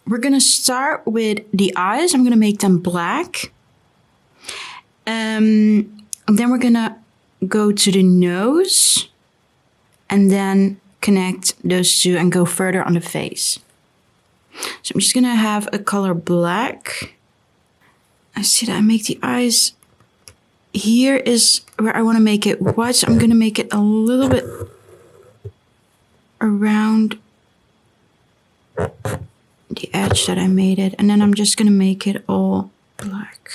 we're gonna start with the eyes. I'm gonna make them black. And then we're gonna go to the nose and then connect those two and go further on the face. So I'm just gonna have a color black. I see that I make the eyes. Here is where I wanna make it white, so I'm gonna make it a little bit around the edge that I made it, and then I'm just gonna make it all black.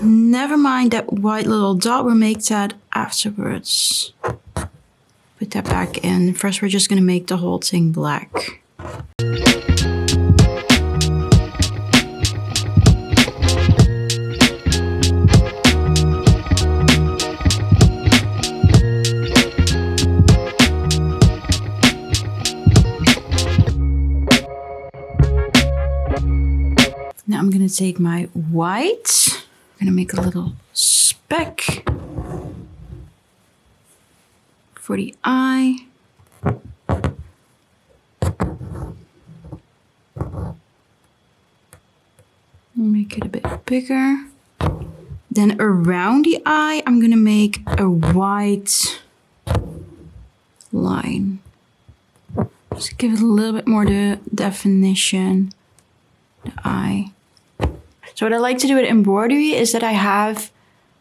Never mind that white little dot, we'll make that afterwards. Put that back in. First we're just gonna make the whole thing black. Now I'm gonna take my white. I'm gonna make a little speck for the eye. Make it a bit bigger. Then around the eye, I'm gonna make a white line. Just give it a little bit more the definition. The eye. So what I like to do with embroidery is that I have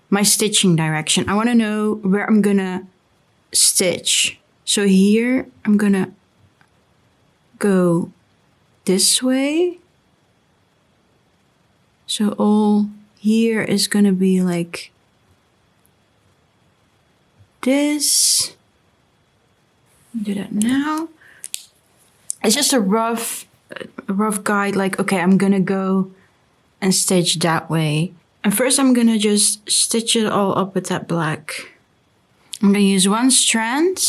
my stitching direction. I want to know where I'm gonna stitch. So here I'm gonna go this way. So all here is gonna be like this. Do that now. It's just a rough guide, like, okay, I'm gonna go and stitch that way. And first I'm gonna just stitch it all up with that black. I'm gonna use one strand.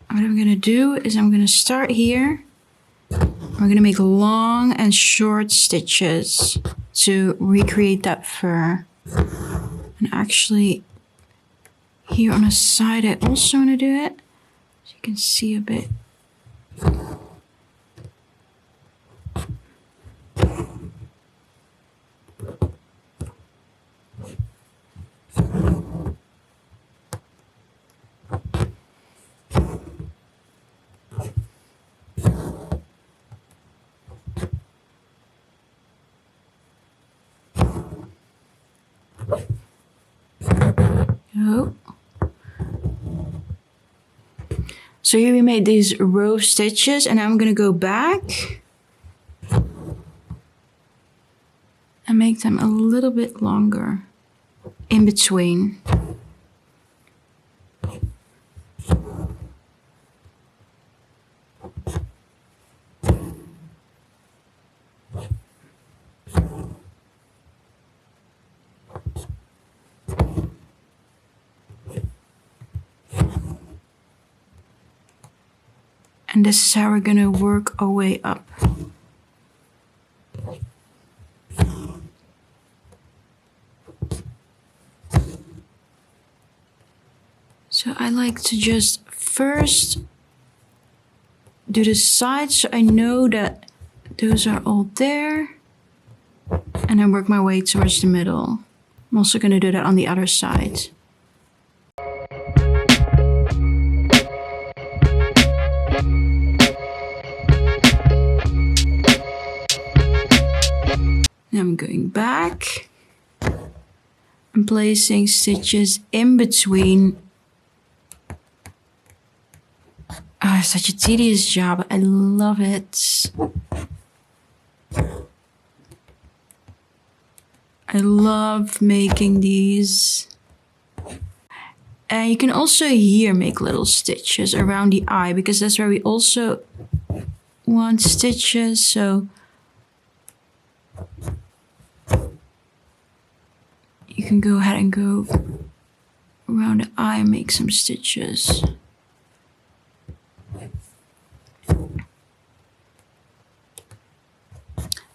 What I'm gonna do is I'm gonna start here. We're gonna make long and short stitches to recreate that fur. And actually, here on the side, I also wanna do it. So you can see a bit. Oh. So here we made these row of stitches, and I'm gonna go back and make them a little bit longer in between. And this is how we're gonna work our way up. So I like to just first do the sides so I know that those are all there. And then work my way towards the middle. I'm also gonna do that on the other side. Now I'm going back and placing stitches in between. Ah, it's such a tedious job. I love it. I love making these. And you can also here make little stitches around the eye because that's where we also want stitches. So you can go ahead and go around the eye and make some stitches.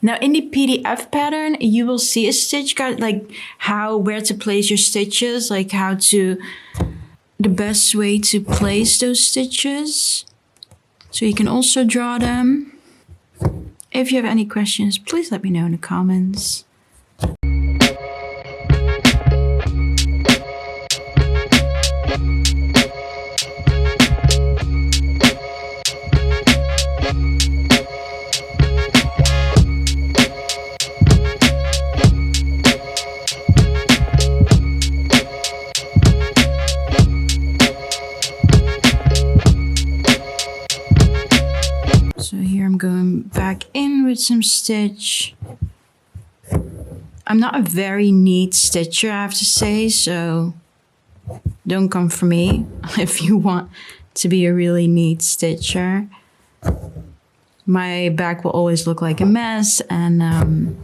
Now in the PDF pattern, you will see a stitch guide, like where to place your stitches, like the best way to place those stitches. So you can also draw them. If you have any questions, please let me know in the comments. So here I'm going back in with some stitch. I'm not a very neat stitcher, I have to say, so don't come for me if you want to be a really neat stitcher. My back will always look like a mess, and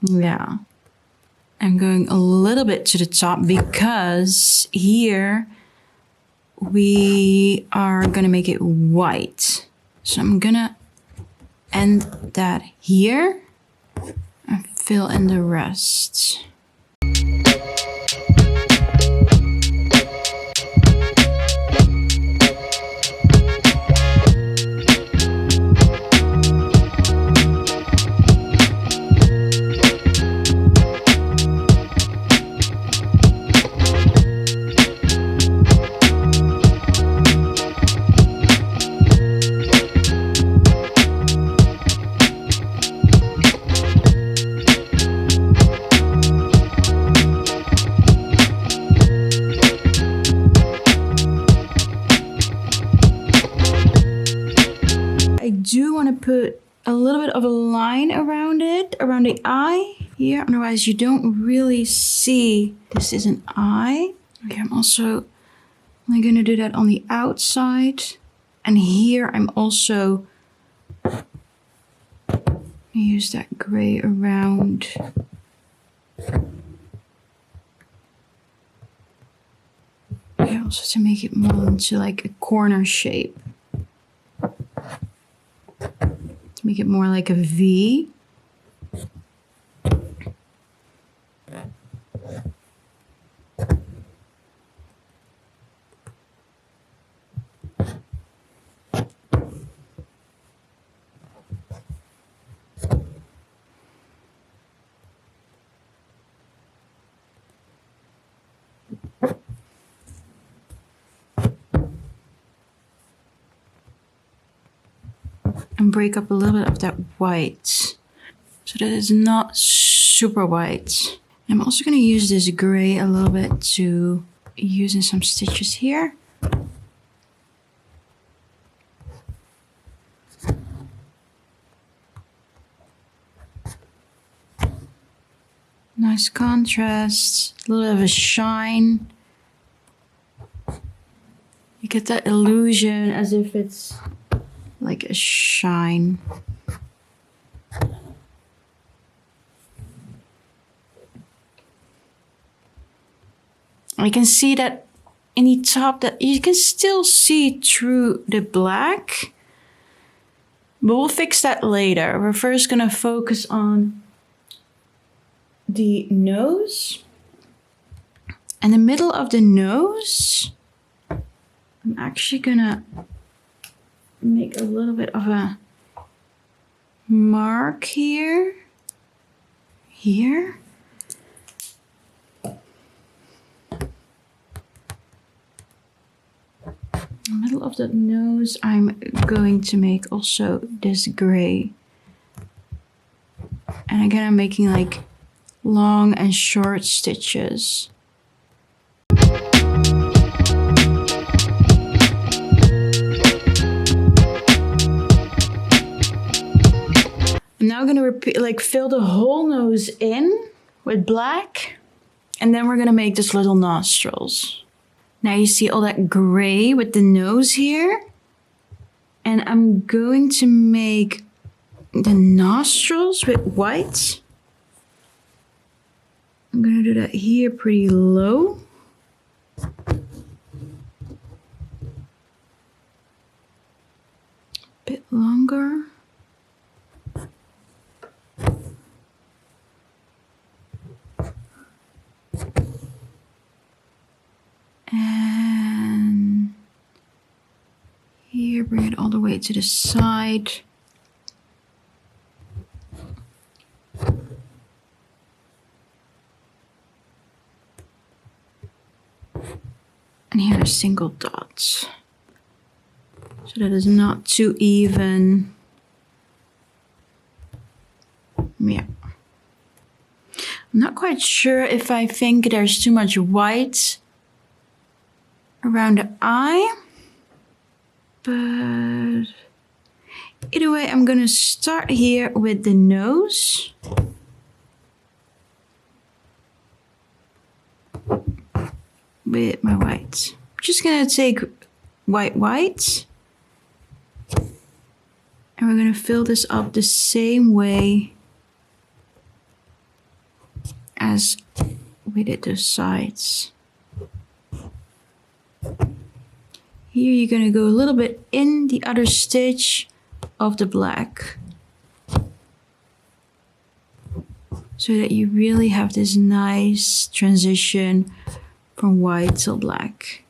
yeah. I'm going a little bit to the top because here we are gonna make it white. So I'm gonna end that here and fill in the rest. I do want to put a little bit of a line around it, around the eye here. Otherwise you don't really see this is an eye. Okay, I'm also only going to do that on the outside. And here I'm also use that gray around. Okay, also to make it more into like a corner shape. To make it more like a V. And break up a little bit of that white so that it's not super white. I'm also going to use this gray a little bit to use in some stitches here. Nice contrast, a little bit of a shine. You get that illusion as if it's like a shine. I can see that in the top that you can still see through the black, but we'll fix that later. We're first gonna focus on the nose. And the middle of the nose, I'm actually gonna make a little bit of a mark here. Here. In the middle of the nose, I'm going to make also this gray. And again, I'm making like long and short stitches. I'm now going to repeat, like fill the whole nose in with black, and then we're going to make this little nostrils. Now you see all that gray with the nose here, and I'm going to make the nostrils with white. I'm going to do that here pretty low. Bit longer. And here, bring it all the way to the side. And here a single dot. So that is not too even. Yeah. I'm not quite sure if I think there's too much white around the eye. But either way, I'm gonna start here with the nose. With my white. I'm just gonna take white. And we're gonna fill this up the same way as we did the sides. Here you're gonna go a little bit in the other stitch of the black. So that you really have this nice transition from white to black.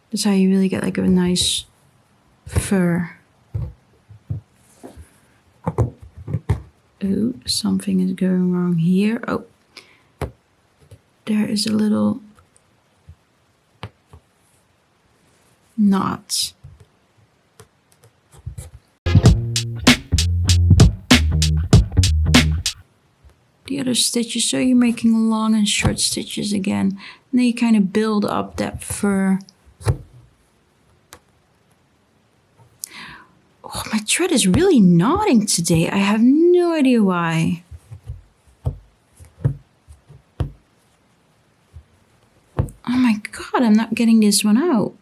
That's how you really get like a nice fur. Oh, something is going wrong here. Oh, there is a little knot. The other stitches, so you're making long and short stitches again. And then you kind of build up that fur. Oh, my thread is really knotting today. I have no idea why. Oh my god, I'm not getting this one out.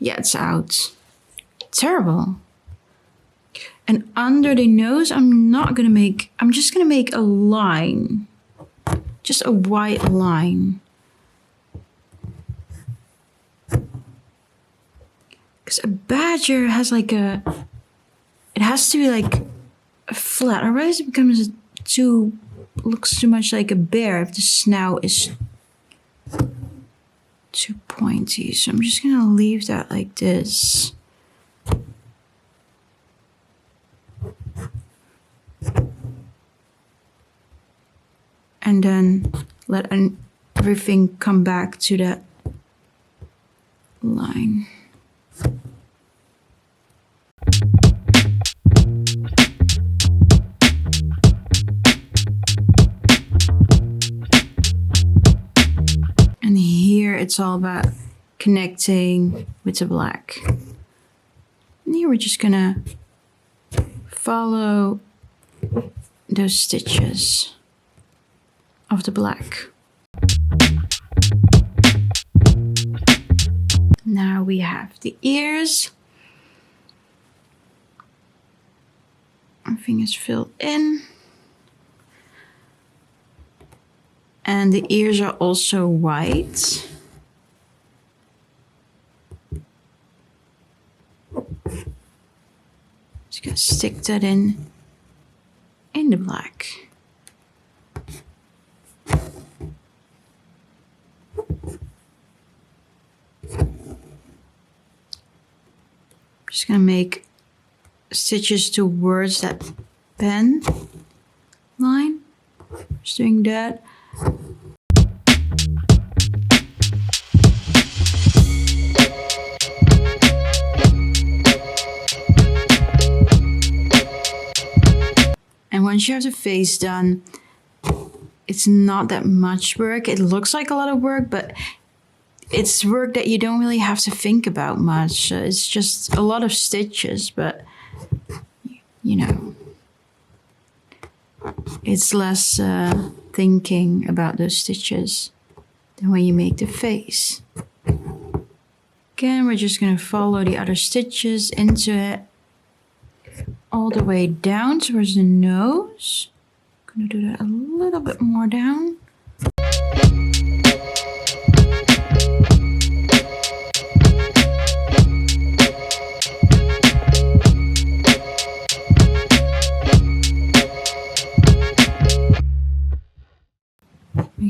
Yeah, it's out. Terrible. And under the nose, I'm just gonna make a line. Just a white line. Because a badger has like it has to be like flat, otherwise it becomes looks too much like a bear if the snout is too pointy. So I'm just gonna leave that like this. And then let everything come back to that line. And here it's all about connecting with the black. And here we're just gonna follow those stitches of the black. Now we have the ears. Everything is filled in. And the ears are also white. Just gonna stick that in the black. Just gonna make stitches towards that pen line. Just doing that. And once you have the face done, it's not that much work. It looks like a lot of work, but it's work that you don't really have to think about much. It's just a lot of stitches, but you know, it's less thinking about those stitches than when you make the face. Again, we're just going to follow the other stitches into it all the way down towards the nose. I'm going to do that a little bit more down.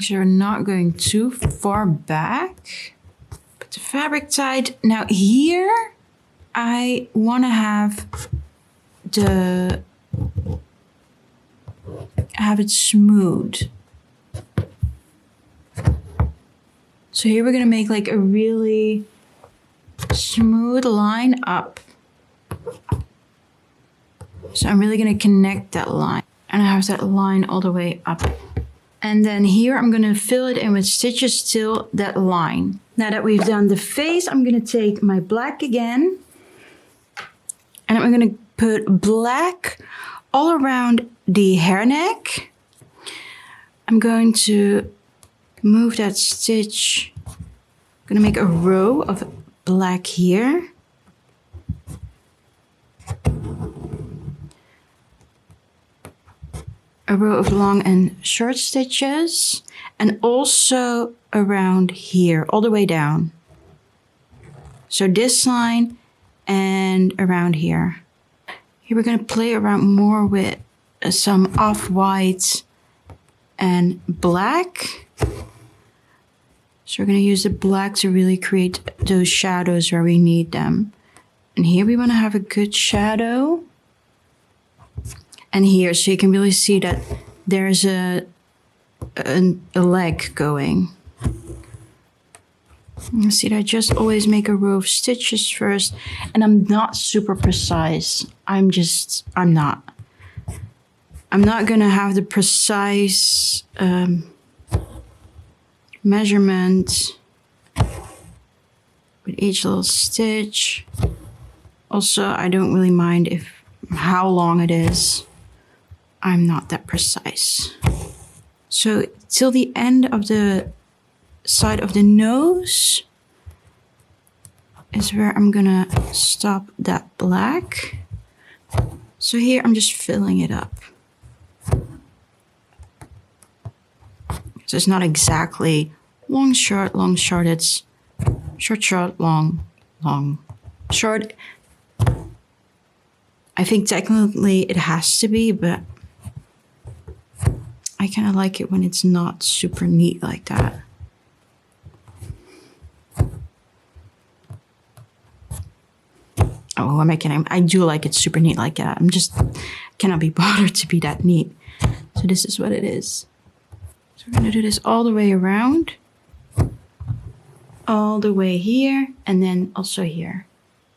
sure we're not going too far back. Put the fabric tight. Now here, I want to have it smooth. So here we're gonna make like a really smooth line up. So I'm really gonna connect that line, and I have that line all the way up. And then here I'm gonna fill it in with stitches till that line. Now that we've done the face, I'm gonna take my black again, and I'm gonna put black all around the hairneck. I'm going to move that stitch. I'm gonna make a row of black here. A row of long and short stitches, and also around here, all the way down. So this line and around here. Here we're gonna play around more with some off-white and black. So we're gonna use the black to really create those shadows where we need them. And here we wanna have a good shadow. And here, so you can really see that there's a leg going. You see that I just always make a row of stitches first, and I'm not super precise. I'm not gonna have the precise measurement with each little stitch. Also, I don't really mind how long it is. I'm not that precise. So till the end of the side of the nose is where I'm gonna stop that black. So here I'm just filling it up. So it's not exactly long, short, it's short, short, long, long, short. I think technically it has to be, but I kind of like it when it's not super neat like that. Oh, am I kidding? I do like it super neat like that. I'm just cannot be bothered to be that neat. So this is what it is. So we're gonna do this all the way around. All the way here, and then also here.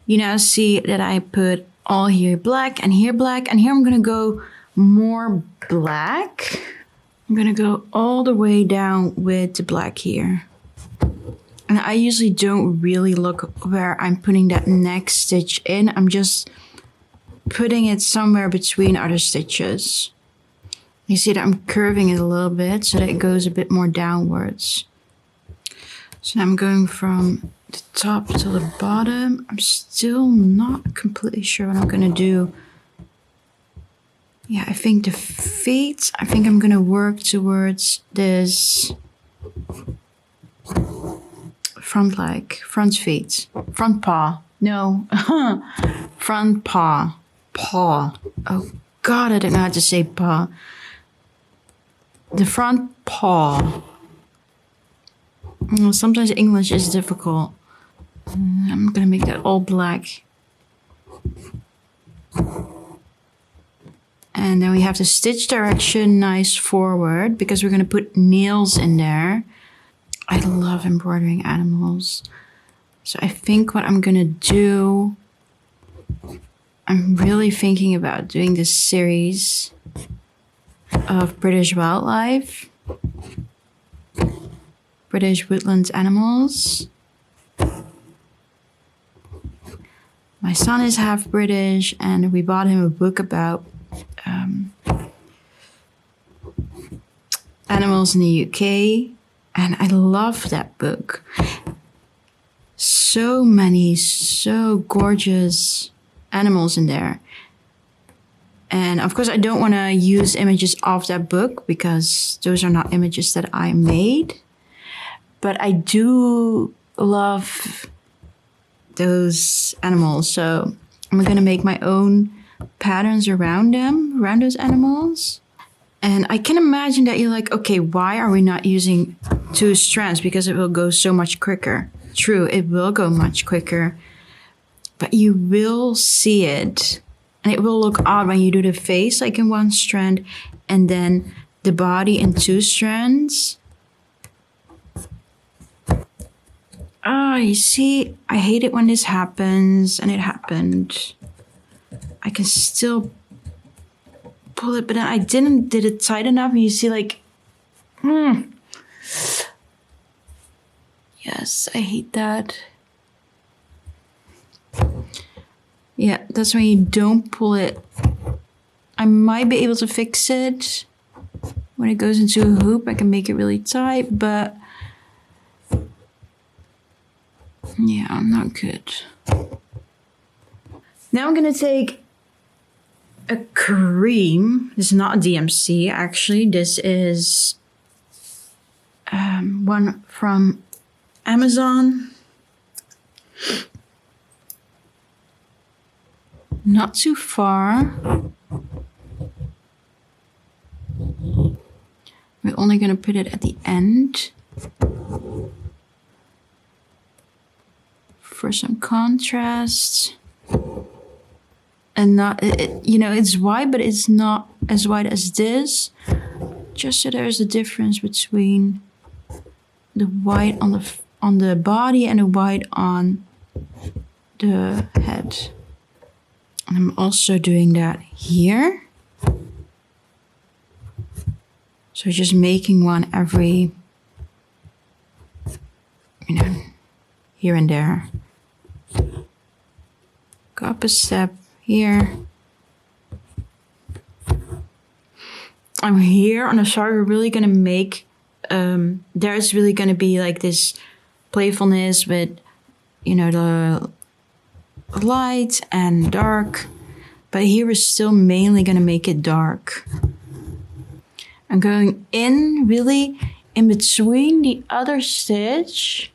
You now see that I put all here black, and here I'm gonna go more black. I'm gonna go all the way down with the black here. And I usually don't really look where I'm putting that next stitch in. I'm just putting it somewhere between other stitches. You see that I'm curving it a little bit so that it goes a bit more downwards. So now I'm going from the top to the bottom. I'm still not completely sure what I'm gonna do. Yeah, I think the feet, I think I'm gonna work towards this front feet, front paw. No, front paw, paw. Oh God, I don't know how to say paw. The front paw. Well, sometimes English is difficult. I'm gonna make that all black. And then we have the stitch direction nice forward because we're gonna put nails in there. I love embroidering animals. So I think what I'm gonna do, I'm really thinking about doing this series of British wildlife, British woodland animals. My son is half British, and we bought him a book about animals in the UK, and I love that book. So many, so gorgeous animals in there. And of course, I don't want to use images of that book because those are not images that I made. But I do love those animals. So I'm going to make my own patterns around them, around those animals. And I can imagine that you're like, okay, why are we not using 2 strands? Because it will go so much quicker. True, it will go much quicker. But you will see it. And it will look odd when you do the face like in 1 strand and then the body in 2 strands. Ah, you see, I hate it when this happens, and it happened. I can still pull it, but then I did it tight enough, and you see like, Yes, I hate that. Yeah, that's when you don't pull it. I might be able to fix it. When it goes into a hoop, I can make it really tight, but yeah, not good. Now I'm gonna take a cream. This is not a DMC, actually. This is one from Amazon. Not too far. We're only gonna put it at the end for some contrast. And not, it's white, but it's not as white as this. Just so there's a difference between the white on the body and the white on the head. And I'm also doing that here. So just making one every, here and there. Go up a step here. I'm here on the side. We're really gonna make, there's really gonna be like this playfulness with, the light and dark. But here we're still mainly gonna make it dark. I'm going in really in between the other stitch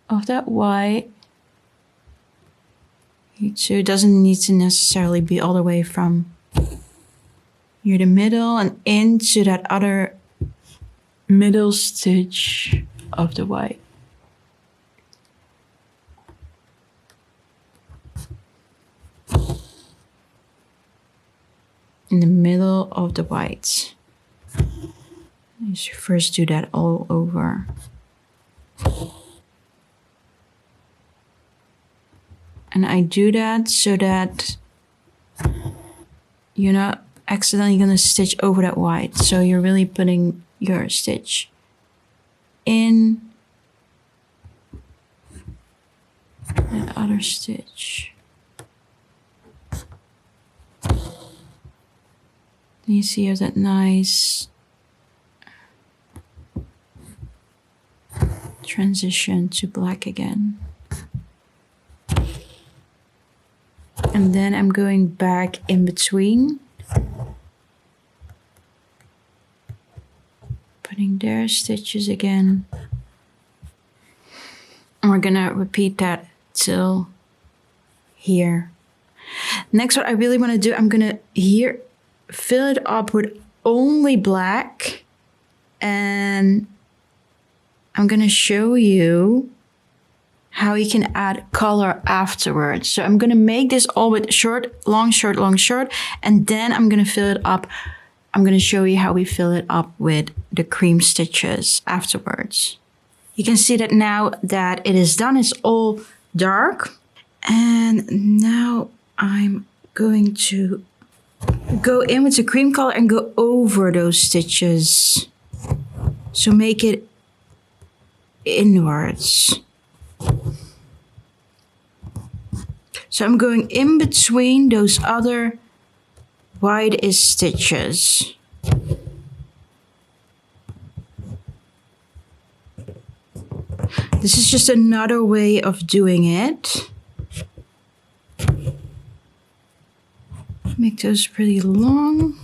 of that white. So it doesn't need to necessarily be all the way from here the middle and into that other middle stitch of the white. In the middle of the white. You should first do that all over. And I do that so that you're not accidentally going to stitch over that white. So you're really putting your stitch in that other stitch. Then you see you have that nice transition to black again. And then I'm going back in between. Putting their stitches again. And we're gonna repeat that till here. Next, what I really want to do, I'm gonna here fill it up with only black. And I'm gonna show you how you can add color afterwards. So I'm gonna make this all with long short, and then I'm gonna fill it up. I'm gonna show you how we fill it up with the cream stitches afterwards. You can see that now that it is done, it's all dark. And now I'm going to go in with the cream color and go over those stitches. So make it inwards. So I'm going in between those other widest stitches. This is just another way of doing it. Make those pretty long.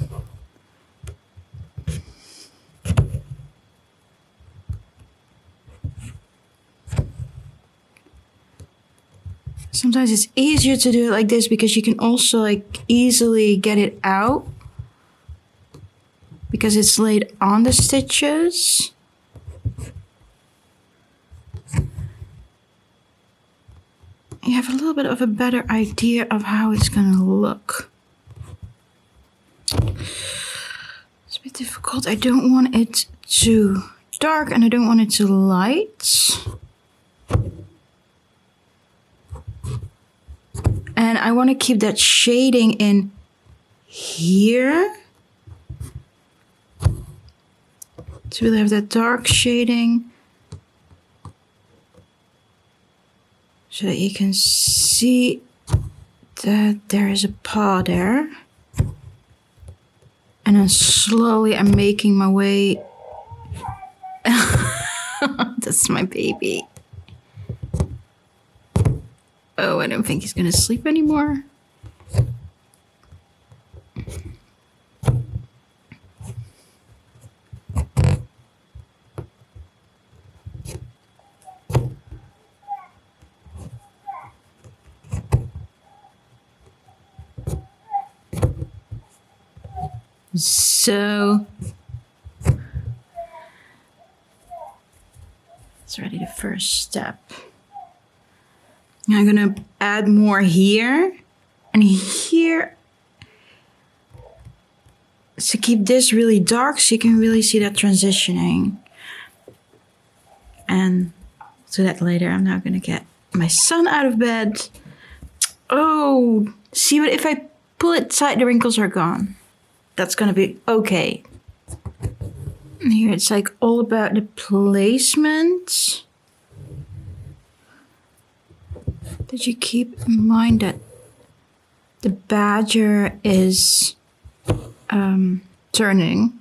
Sometimes it's easier to do it like this because you can also like easily get it out. because it's laid on the stitches. You have a little bit of a better idea of how it's gonna look. It's a bit difficult. I don't want it too dark and I don't want it too light. And I want to keep that shading in here. To really have that dark shading. So that you can see that there is a paw there. And then slowly I'm making my way. That's my baby. Oh, I don't think he's gonna sleep anymore. So it's already the first step. I'm gonna add more here and here to keep this really dark so you can really see that transitioning. And I'll do that later. I'm now gonna get my son out of bed. Oh, see what if I pull it tight, the wrinkles are gone. That's gonna be okay. And here it's like all about the placement. Did you keep in mind that the badger is turning?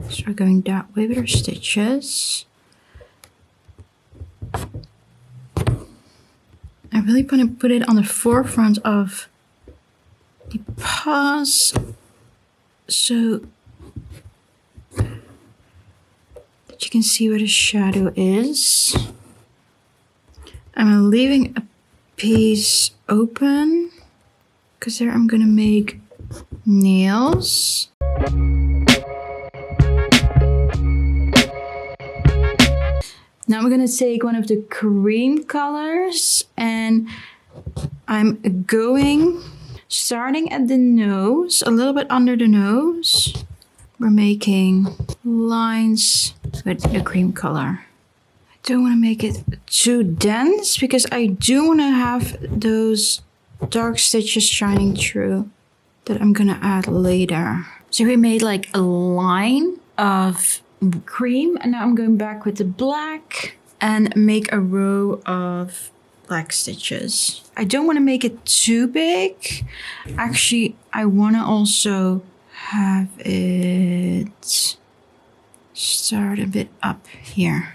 So we're going that way with our stitches. I really want to put it on the forefront of the paws so that you can see where the shadow is. I'm leaving a piece open because there I'm gonna make nails. Now I'm gonna take one of the cream colors and I'm going starting at the nose, a little bit under the nose. We're making lines with the cream color. Don't want to make it too dense because I do want to have those dark stitches shining through that I'm gonna add later. So we made like a line of cream and now I'm going back with the black and make a row of black stitches. I don't want to make it too big. Actually, I want to also have it start a bit up here.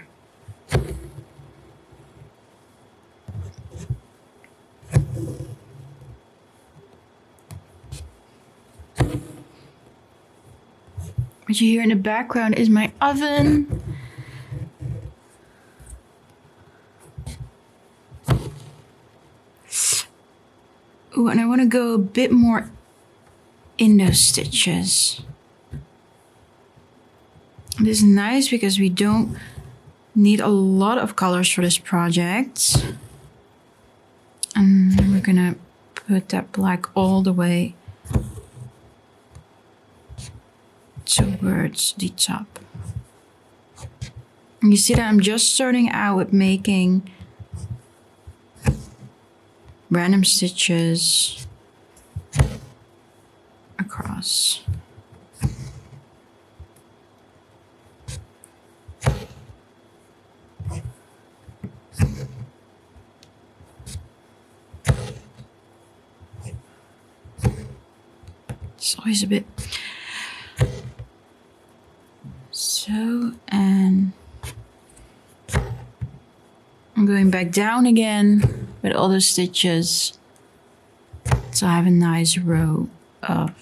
What you hear in the background is my oven. Ooh, and I want to go a bit more in those stitches. This is nice because we don't need a lot of colors for this project. And we're gonna put that black all the way towards the top. And you see that I'm just starting out with making random stitches across. It's always a bit so, and I'm going back down again with all the stitches so I have a nice row of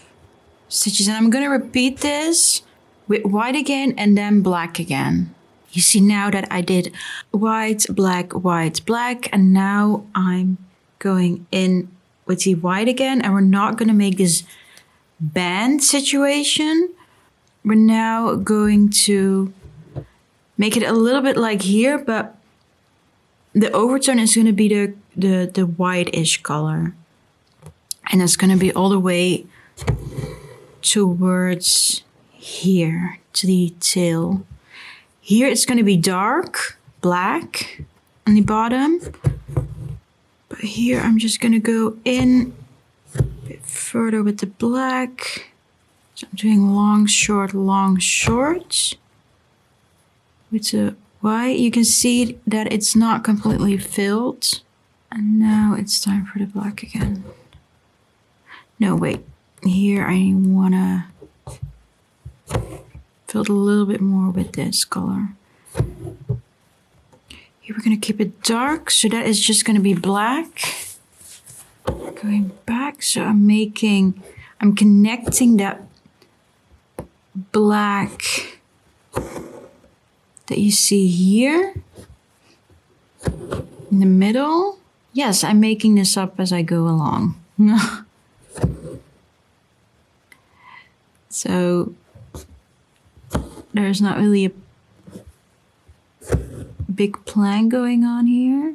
stitches. And I'm going to repeat this with white again and then black again. You see now that I did white, black, and now I'm going in with the white again, and we're not going to make this band situation. we're now going to make it a little bit like here, but the overtone is going to be the white-ish color. And it's going to be all the way towards here, to the tail. Here it's going to be dark, black on the bottom. But here I'm just going to go in a bit further with the black. So I'm doing long, short, with the white. You can see that it's not completely filled. And now it's time for the black again. No, wait. Here I want to fill it a little bit more with this color. Here we're going to keep it dark. So that is just going to be black. Going back. So I'm connecting that black that you see here in the middle. Yes, I'm making this up as I go along. So there's not really a big plan going on here.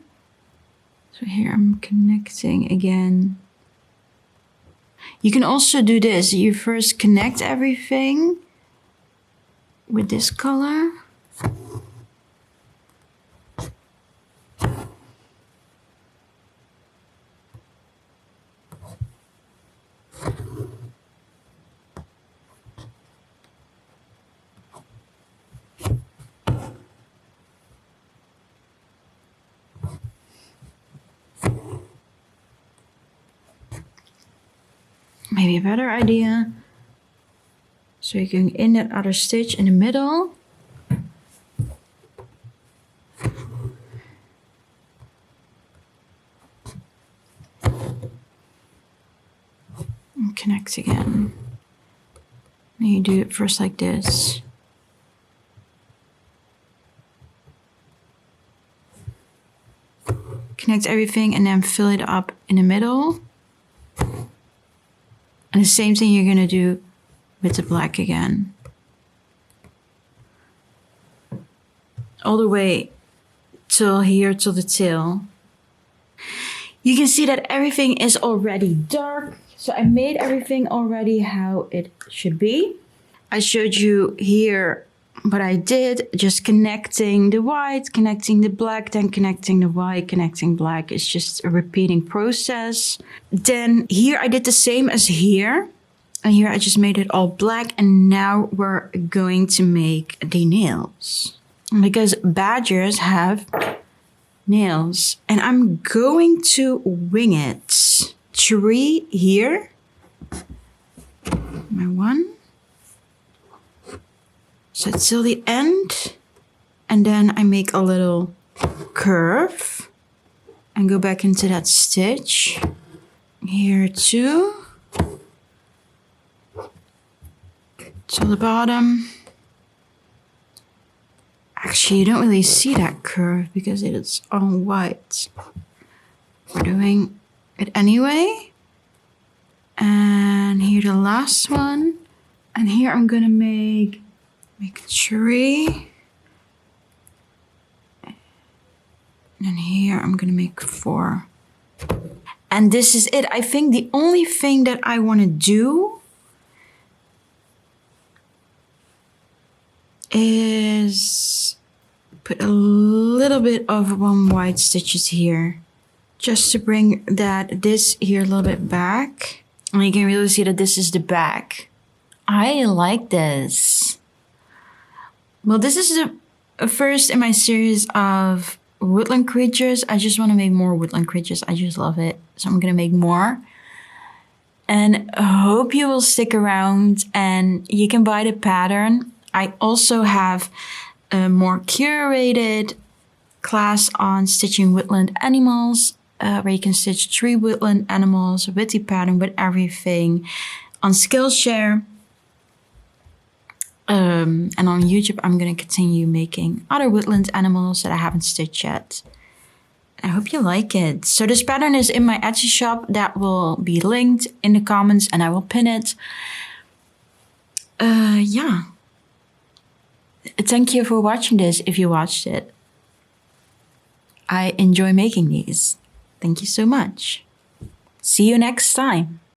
So here I'm connecting again. You can also do this. You first connect everything with this color. Maybe a better idea. So you're going in that other stitch in the middle. And connect again. And you do it first like this. Connect everything and then fill it up in the middle. And the same thing you're going to do with the black again. All the way till here, till the tail. You can see that everything is already dark. So I made everything already how it should be. I showed you here what I did, just connecting the white, connecting the black, then connecting the white, connecting black. It's just a repeating process. Then here I did the same as here. And here I just made it all black. And now we're going to make the nails. Because badgers have nails. And I'm going to wing it. 3 here. My 1. So till the end, and then I make a little curve and go back into that stitch. Here 2. Till the bottom. Actually, you don't really see that curve because it is all white. We're doing it anyway. And here the last one. And here I'm gonna make 3. And then here I'm gonna make 4. And this is it. I think the only thing that I want to do is put a little bit of 1 white stitches here. Just to bring this here a little bit back. And you can really see that this is the back. I like this. Well, this is the first in my series of woodland creatures. I just want to make more woodland creatures. I just love it. So I'm going to make more. And I hope you will stick around and you can buy the pattern. I also have a more curated class on stitching woodland animals, where you can stitch 3 woodland animals with the pattern, with everything on Skillshare. And on YouTube, I'm going to continue making other woodland animals that I haven't stitched yet. I hope you like it. So this pattern is in my Etsy shop. That will be linked in the comments and I will pin it. Yeah. thank you for watching this if you watched it. I enjoy making these. Thank you so much. See you next time.